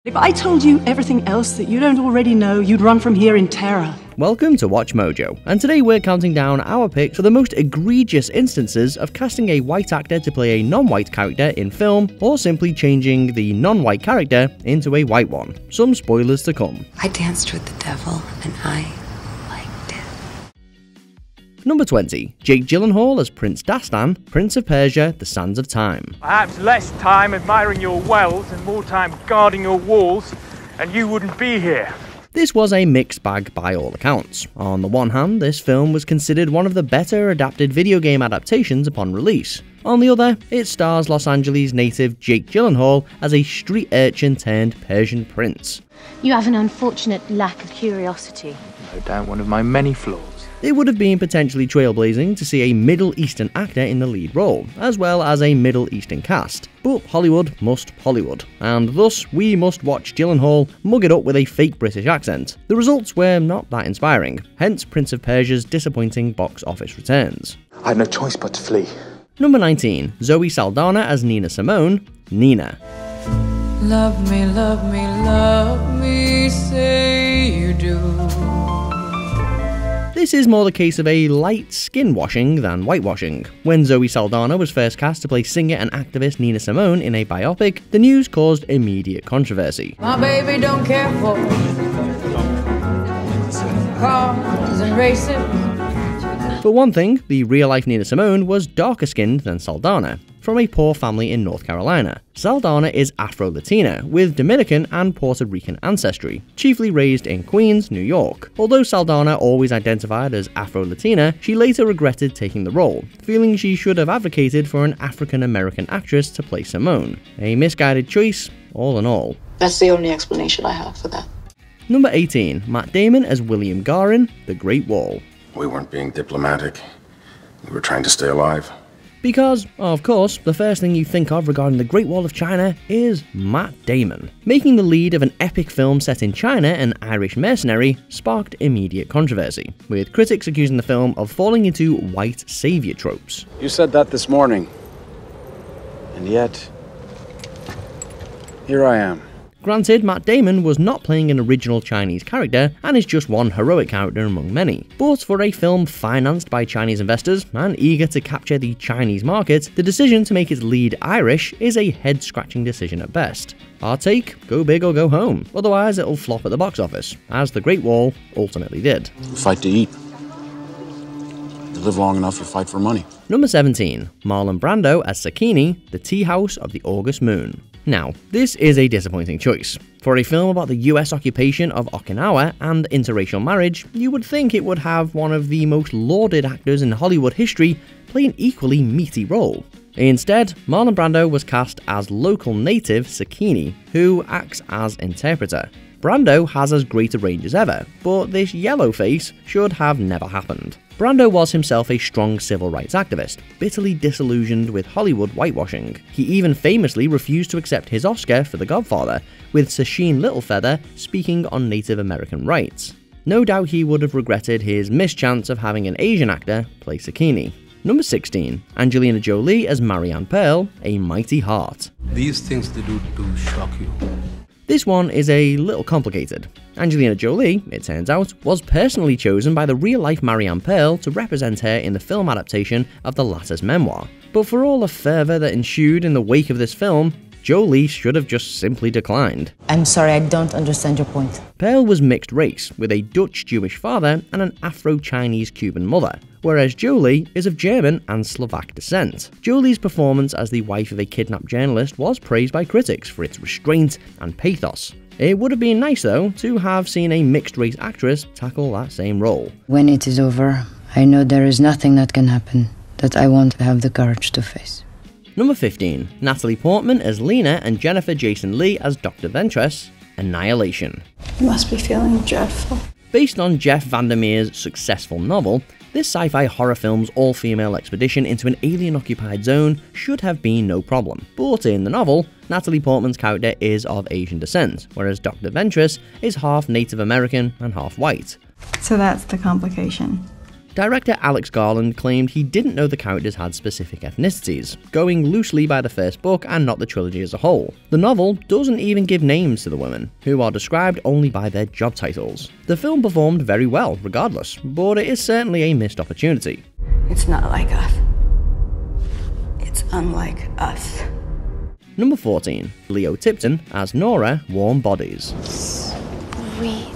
If I told you everything else that you don't already know, you'd run from here in terror. Welcome to Watch Mojo, and today we're counting down our picks for the most egregious instances of casting a white actor to play a non-white character in film, or simply changing the non-white character into a white one. Some spoilers to come. I danced with the devil, and I liked it. Number 20. Jake Gyllenhaal as Prince Dastan, Prince of Persia, The Sands of Time. Perhaps less time admiring your wells and more time guarding your walls, and you wouldn't be here. This was a mixed bag by all accounts. On the one hand, this film was considered one of the better adapted video game adaptations upon release. On the other, it stars Los Angeles native Jake Gyllenhaal as a street urchin turned Persian prince. You have an unfortunate lack of curiosity. No doubt one of my many flaws. It would have been potentially trailblazing to see a Middle Eastern actor in the lead role, as well as a Middle Eastern cast. But Hollywood must Hollywood, and thus we must watch Gyllenhaal mug it up with a fake British accent. The results were not that inspiring, hence Prince of Persia's disappointing box office returns. I had no choice but to flee. Number 19. Zoe Saldana as Nina Simone, Nina. Love me, say you do. This is more the case of a light skin washing than whitewashing. When Zoe Saldana was first cast to play singer and activist Nina Simone in a biopic, the news caused immediate controversy. My baby don't care for cars and races. For one thing, the real-life Nina Simone was darker skinned than Saldana, from a poor family in North Carolina. Saldana is Afro-Latina, with Dominican and Puerto Rican ancestry, chiefly raised in Queens, New York. Although Saldana always identified as Afro-Latina, she later regretted taking the role, feeling she should have advocated for an African-American actress to play Simone. A misguided choice, all in all. That's the only explanation I have for that. Number 18. Matt Damon as William Garin, The Great Wall. We weren't being diplomatic. We were trying to stay alive. Because, of course, the first thing you think of regarding the Great Wall of China is Matt Damon. Making the lead of an epic film set in China, an Irish mercenary, sparked immediate controversy, with critics accusing the film of falling into white savior tropes. You said that this morning. And yet, here I am. Granted, Matt Damon was not playing an original Chinese character and is just one heroic character among many. But for a film financed by Chinese investors and eager to capture the Chinese market, the decision to make its lead Irish is a head-scratching decision at best. Our take, go big or go home, otherwise it'll flop at the box office, as The Great Wall ultimately did. You fight to eat. You live long enough, you fight for money. Number 17. Marlon Brando as Sakini, The Tea House of the August Moon. Now, this is a disappointing choice. For a film about the US occupation of Okinawa and interracial marriage, you would think it would have one of the most lauded actors in Hollywood history play an equally meaty role. Instead, Marlon Brando was cast as local native Sakini, who acts as interpreter. Brando has as great a range as ever, but this yellow face should have never happened. Brando was himself a strong civil rights activist, bitterly disillusioned with Hollywood whitewashing. He even famously refused to accept his Oscar for The Godfather, with Sacheen Littlefeather speaking on Native American rights. No doubt he would have regretted his missed chance of having an Asian actor play Sakini. Number 16. Angelina Jolie as Marian Pearl, A Mighty Heart. These things they do to shock you. This one is a little complicated. Angelina Jolie, it turns out, was personally chosen by the real-life Marian Pearl to represent her in the film adaptation of the latter's memoir. But for all the fervour that ensued in the wake of this film, Jolie should have just simply declined. I'm sorry, I don't understand your point. Pearl was mixed race, with a Dutch-Jewish father and an Afro-Chinese-Cuban mother, whereas Jolie is of German and Slovak descent. Jolie's performance as the wife of a kidnapped journalist was praised by critics for its restraint and pathos. It would have been nice, though, to have seen a mixed-race actress tackle that same role. When it is over, I know there is nothing that can happen that I won't have the courage to face. Number 15. Natalie Portman as Lena and Jennifer Jason Leigh as Dr. Ventress, Annihilation. You must be feeling dreadful. Based on Jeff Vandermeer's successful novel, this sci-fi horror film's all-female expedition into an alien-occupied zone should have been no problem. But in the novel, Natalie Portman's character is of Asian descent, whereas Dr. Ventress is half Native American and half white. So that's the complication. Director Alex Garland claimed he didn't know the characters had specific ethnicities, going loosely by the first book and not the trilogy as a whole. The novel doesn't even give names to the women, who are described only by their job titles. The film performed very well regardless, but it is certainly a missed opportunity. It's not like us. It's unlike us. Number 14. Leo Tipton as Nora, Warm Bodies. Sweet.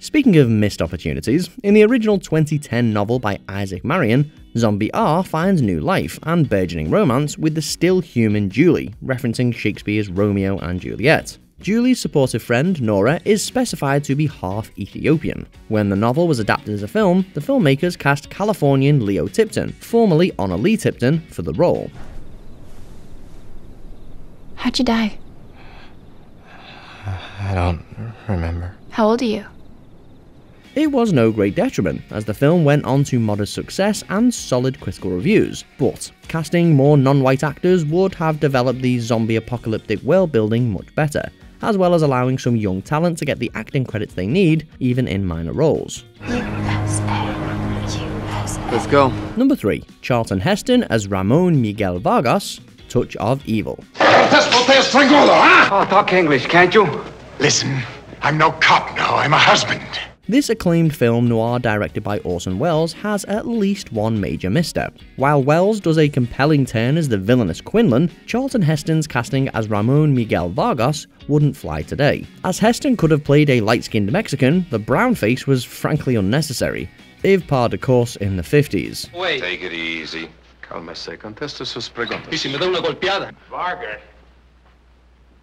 Speaking of missed opportunities, in the original 2010 novel by Isaac Marian, Zombie R finds new life and burgeoning romance with the still human Julie, referencing Shakespeare's Romeo and Juliet. Julie's supportive friend, Nora, is specified to be half Ethiopian. When the novel was adapted as a film, the filmmakers cast Californian Leo Tipton, formerly Honor Lee Tipton, for the role. How'd you die? I don't remember. How old are you? It was no great detriment, as the film went on to modest success and solid critical reviews, but casting more non-white actors would have developed the zombie apocalyptic world building much better, as well as allowing some young talent to get the acting credits they need, even in minor roles. Let's go. Number 3. Charlton Heston as Ramon Miguel Vargas, Touch of Evil. Oh, talk English, can't you? Listen, I'm no cop now, I'm a husband. This acclaimed film noir directed by Orson Welles has at least one major misstep. While Welles does a compelling turn as the villainous Quinlan, Charlton Heston's casting as Ramon Miguel Vargas wouldn't fly today. As Heston could have played a light-skinned Mexican, the brown face was frankly unnecessary, if par de course in the 50s. Wait. Take it easy. Cálmese, conteste sus preguntas. ¿Y si me da una golpeada? Vargas.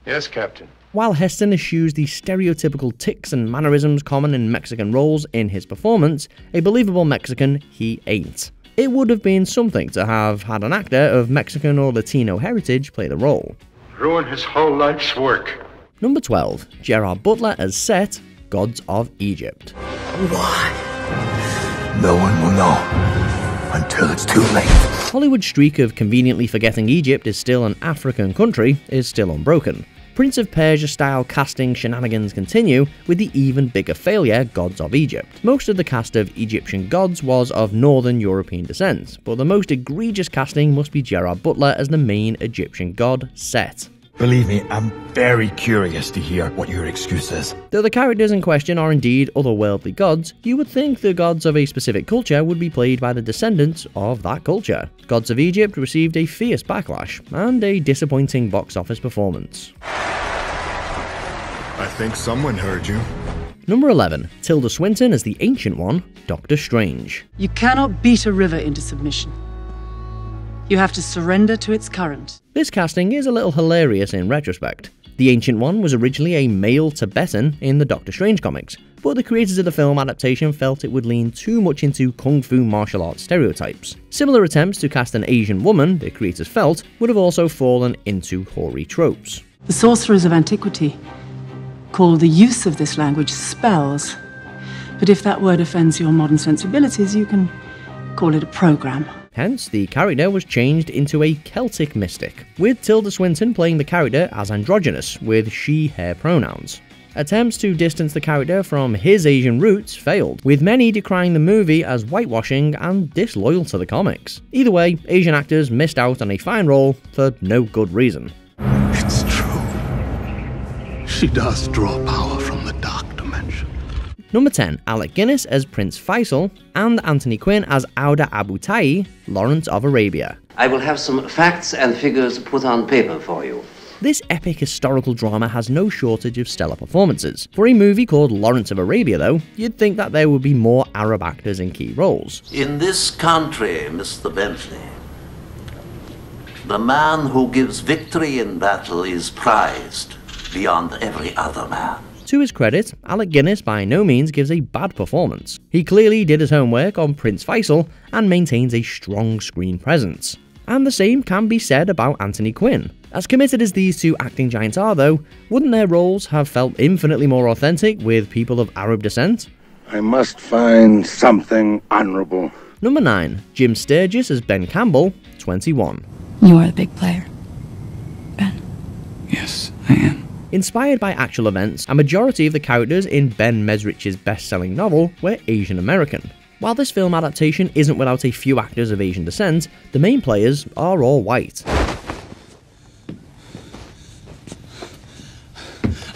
Yes, Captain. While Heston eschews the stereotypical tics and mannerisms common in Mexican roles in his performance, a believable Mexican he ain't. It would have been something to have had an actor of Mexican or Latino heritage play the role. Ruin his whole life's work. Number 12. Gerard Butler as Set, Gods of Egypt. Why? No one will know until it's too late. Hollywood's streak of conveniently forgetting Egypt is still an African country is still unbroken. Prince of Persia-style casting shenanigans continue with the even bigger failure Gods of Egypt. Most of the cast of Egyptian gods was of Northern European descent, but the most egregious casting must be Gerard Butler as the main Egyptian god, Set. Believe me, I'm very curious to hear what your excuse is. Though the characters in question are indeed otherworldly gods, you would think the gods of a specific culture would be played by the descendants of that culture. Gods of Egypt received a fierce backlash and a disappointing box office performance. I think someone heard you. Number 11. Tilda Swinton as the Ancient One, Doctor Strange. You cannot beat a river into submission. You have to surrender to its current. This casting is a little hilarious in retrospect. The Ancient One was originally a male Tibetan in the Doctor Strange comics, but the creators of the film adaptation felt it would lean too much into kung fu martial arts stereotypes. Similar attempts to cast an Asian woman, the creators felt, would have also fallen into hoary tropes. The sorcerers of antiquity call the use of this language spells, but if that word offends your modern sensibilities, you can call it a program. Hence, the character was changed into a Celtic mystic, with Tilda Swinton playing the character as androgynous, with she/her pronouns. Attempts to distance the character from his Asian roots failed, with many decrying the movie as whitewashing and disloyal to the comics. Either way, Asian actors missed out on a fine role for no good reason. It's true. She does draw power from the dark dimension. Number 10. Alec Guinness as Prince Faisal, and Anthony Quinn as Auda Abu Tai, Lawrence of Arabia. I will have some facts and figures put on paper for you. This epic historical drama has no shortage of stellar performances. For a movie called Lawrence of Arabia though, you'd think that there would be more Arab actors in key roles. In this country, Mr. Bentley, the man who gives victory in battle is prized beyond every other man. To his credit, Alec Guinness by no means gives a bad performance. He clearly did his homework on Prince Faisal and maintains a strong screen presence. And the same can be said about Anthony Quinn. As committed as these two acting giants are though, wouldn't their roles have felt infinitely more authentic with people of Arab descent? I must find something honorable. Number 9. Jim Sturgis as Ben Campbell, 21. You are the big player, Ben. Yes, I am. Inspired by actual events, a majority of the characters in Ben Mesrich's best-selling novel were Asian American. While this film adaptation isn't without a few actors of Asian descent, the main players are all white.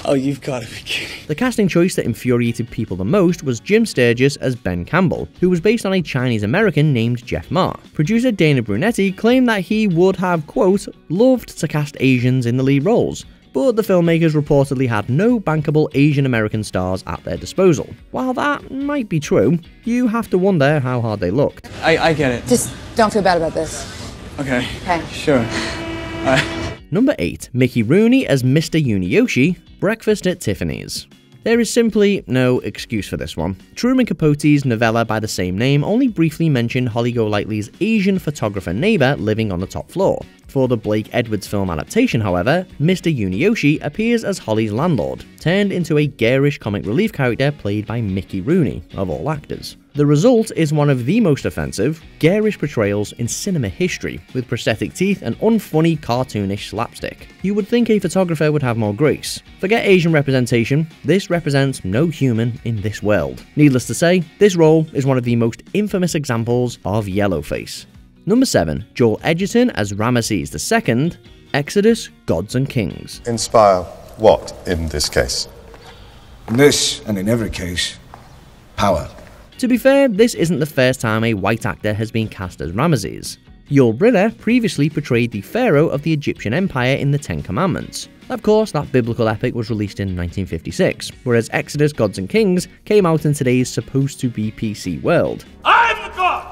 Oh, you've got to be kidding. The casting choice that infuriated people the most was Jim Sturgis as Ben Campbell, who was based on a Chinese-American named Jeff Ma. Producer Dana Brunetti claimed that he would have, quote, loved to cast Asians in the lead roles, but the filmmakers reportedly had no bankable Asian-American stars at their disposal. While that might be true, you have to wonder how hard they looked. I get it. Just don't feel bad about this. Okay. Okay. Sure. Number 8. Mickey Rooney as Mr. Uniyoshi, Breakfast at Tiffany's. There is simply no excuse for this one. Truman Capote's novella by the same name only briefly mentioned Holly Golightly's Asian photographer neighbour living on the top floor. For the Blake Edwards film adaptation, however, Mr. Uniyoshi appears as Holly's landlord, turned into a garish comic relief character played by Mickey Rooney, of all actors. The result is one of the most offensive, garish portrayals in cinema history, with prosthetic teeth and unfunny cartoonish slapstick. You would think a photographer would have more grace. Forget Asian representation, this represents no human in this world. Needless to say, this role is one of the most infamous examples of yellowface. Number 7. Joel Edgerton as Ramesses II, Exodus, Gods and Kings. Inspire what in this case? In this, and in every case, power. To be fair, this isn't the first time a white actor has been cast as Ramesses. Yul Brynner previously portrayed the pharaoh of the Egyptian Empire in the Ten Commandments. Of course, that biblical epic was released in 1956, whereas Exodus, Gods and Kings came out in today's supposed-to-be PC world. I am the god!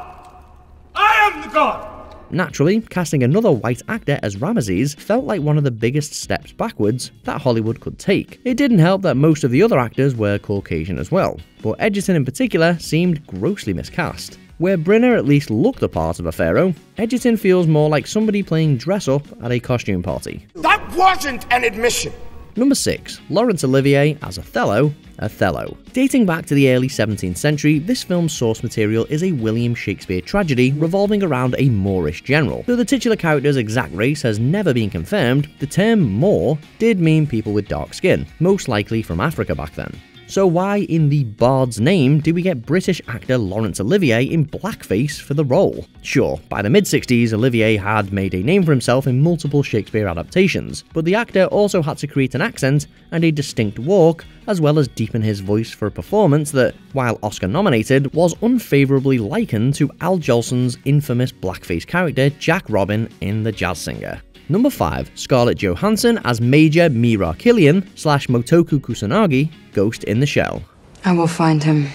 I am the god! Naturally, casting another white actor as Ramesses felt like one of the biggest steps backwards that Hollywood could take. It didn't help that most of the other actors were Caucasian as well, but Edgerton in particular seemed grossly miscast. Where Brynner at least looked the part of a pharaoh, Edgerton feels more like somebody playing dress-up at a costume party. That wasn't an admission! Number 6. Laurence Olivier as Othello, Othello. Dating back to the early 17th century, this film's source material is a William Shakespeare tragedy revolving around a Moorish general. Though the titular character's exact race has never been confirmed, the term Moor did mean people with dark skin, most likely from Africa back then. So why in the bard's name do we get British actor Laurence Olivier in blackface for the role? Sure, by the mid-60s Olivier had made a name for himself in multiple Shakespeare adaptations, but the actor also had to create an accent and a distinct walk, as well as deepen his voice for a performance that, while Oscar-nominated, was unfavourably likened to Al Jolson's infamous blackface character Jack Robin in The Jazz Singer. Number 5. Scarlett Johansson as Major Mira Killian / Motoku Kusanagi, Ghost in the Shell. I will find him,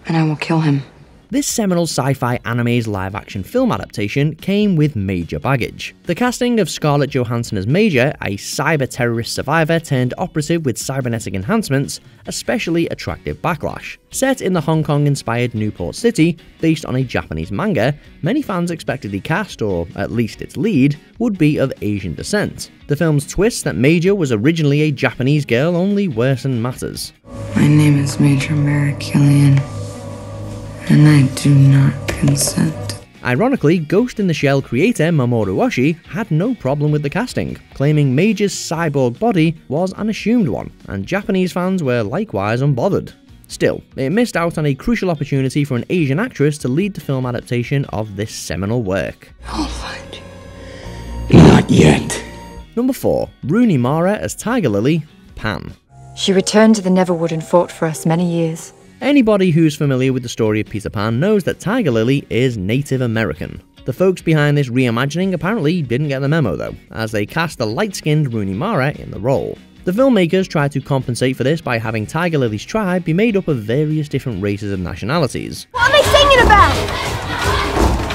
and I will kill him. This seminal sci-fi anime's live-action film adaptation came with major baggage. The casting of Scarlett Johansson as Major, a cyber-terrorist survivor turned operative with cybernetic enhancements, especially attracted backlash. Set in the Hong Kong-inspired Newport City, based on a Japanese manga, many fans expected the cast, or at least its lead, would be of Asian descent. The film's twist that Major was originally a Japanese girl only worsened matters. My name is Major Mira Killian, and I do not consent. Ironically, Ghost in the Shell creator Mamoru Oshii had no problem with the casting, claiming Major's cyborg body was an assumed one, and Japanese fans were likewise unbothered. Still, it missed out on a crucial opportunity for an Asian actress to lead the film adaptation of this seminal work. I'll find you. Not yet. Number 4. Rooney Mara as Tiger Lily, Pan. She returned to the Neverwood and fought for us many years. Anybody who's familiar with the story of Peter Pan knows that Tiger Lily is Native American. The folks behind this reimagining apparently didn't get the memo though, as they cast the light-skinned Rooney Mara in the role. The filmmakers tried to compensate for this by having Tiger Lily's tribe be made up of various different races and nationalities. What are they singing about?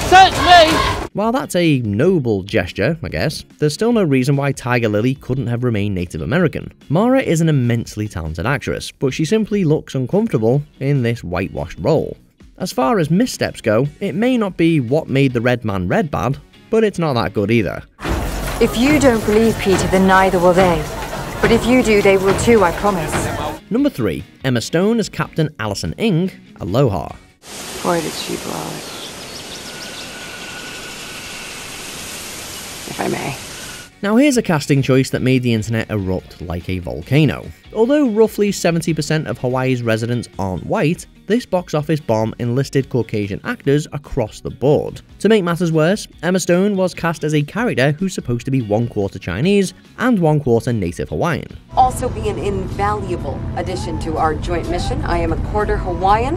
Search me! While that's a noble gesture, I guess, there's still no reason why Tiger Lily couldn't have remained Native American. Mara is an immensely talented actress, but she simply looks uncomfortable in this whitewashed role. As far as missteps go, it may not be what made the red man red bad, but it's not that good either. If you don't believe Peter, then neither will they. But if you do, they will too, I promise. Number 3. Emma Stone as Captain Alison Ng, Aloha. Boy, did she blow it. If I may. Now here's a casting choice that made the internet erupt like a volcano. Although roughly 70% of Hawaii's residents aren't white, this box office bomb enlisted Caucasian actors across the board. To make matters worse, Emma Stone was cast as a character who's supposed to be 1/4 Chinese and 1/4 Native Hawaiian. Also be an invaluable addition to our joint mission. I am a quarter Hawaiian.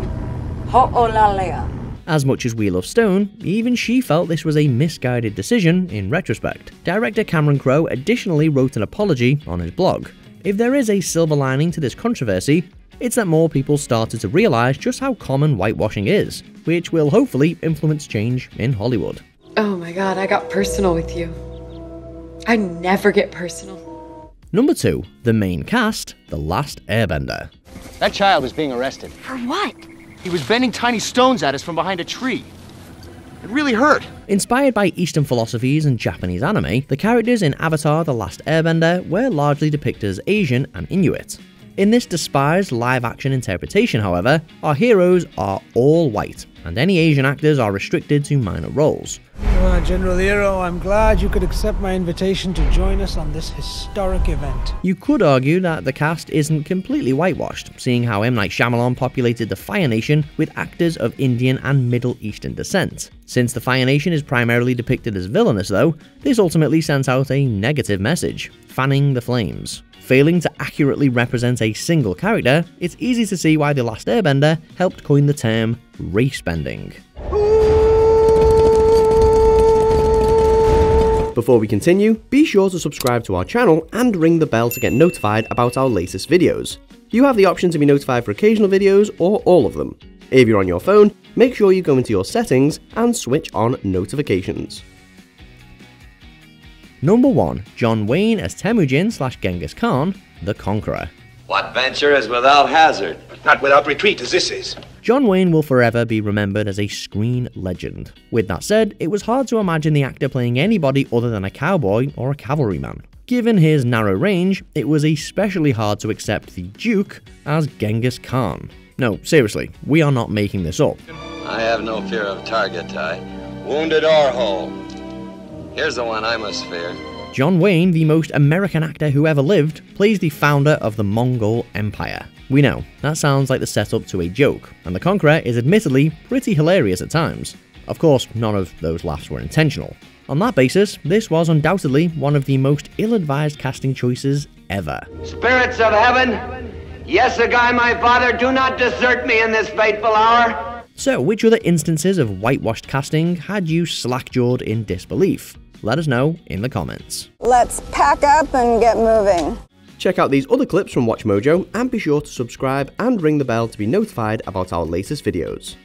Ho'olalea. As much as we love Stone, even she felt this was a misguided decision in retrospect. Director Cameron Crowe additionally wrote an apology on his blog. If there is a silver lining to this controversy, it's that more people started to realise just how common whitewashing is, which will hopefully influence change in Hollywood. Oh my god, I got personal with you. I never get personal. Number 2, the main cast, The Last Airbender. That child is being arrested. For what? He was bending tiny stones at us from behind a tree. It really hurt. Inspired by Eastern philosophies and Japanese anime, the characters in Avatar The Last Airbender were largely depicted as Asian and Inuit. In this despised live-action interpretation, however, our heroes are all white, and any Asian actors are restricted to minor roles. General Hero, I'm glad you could accept my invitation to join us on this historic event. You could argue that the cast isn't completely whitewashed, seeing how M. Night Shyamalan populated the Fire Nation with actors of Indian and Middle Eastern descent. Since the Fire Nation is primarily depicted as villainous though, this ultimately sends out a negative message, fanning the flames. Failing to accurately represent a single character, it's easy to see why The Last Airbender helped coin the term race-bending. Before we continue, be sure to subscribe to our channel and ring the bell to get notified about our latest videos. You have the option to be notified for occasional videos or all of them. If you're on your phone, make sure you go into your settings and switch on notifications. Number 1, John Wayne as Temujin/Genghis Khan, the Conqueror. What venture is without hazard? Not without retreat, as this is. John Wayne will forever be remembered as a screen legend. With that said, it was hard to imagine the actor playing anybody other than a cowboy or a cavalryman. Given his narrow range, it was especially hard to accept the Duke as Genghis Khan. No, seriously, we are not making this up. I have no fear of target tie, wounded or whole. Here's the one I must fear. John Wayne, the most American actor who ever lived, plays the founder of the Mongol Empire. We know, that sounds like the setup to a joke, and the Conqueror is admittedly pretty hilarious at times. Of course, none of those laughs were intentional. On that basis, this was undoubtedly one of the most ill-advised casting choices ever. Spirits of heaven, Yesagai, my father, do not desert me in this fateful hour. So, which other instances of whitewashed casting had you slack-jawed in disbelief? Let us know in the comments. Let's pack up and get moving. Check out these other clips from WatchMojo and be sure to subscribe and ring the bell to be notified about our latest videos.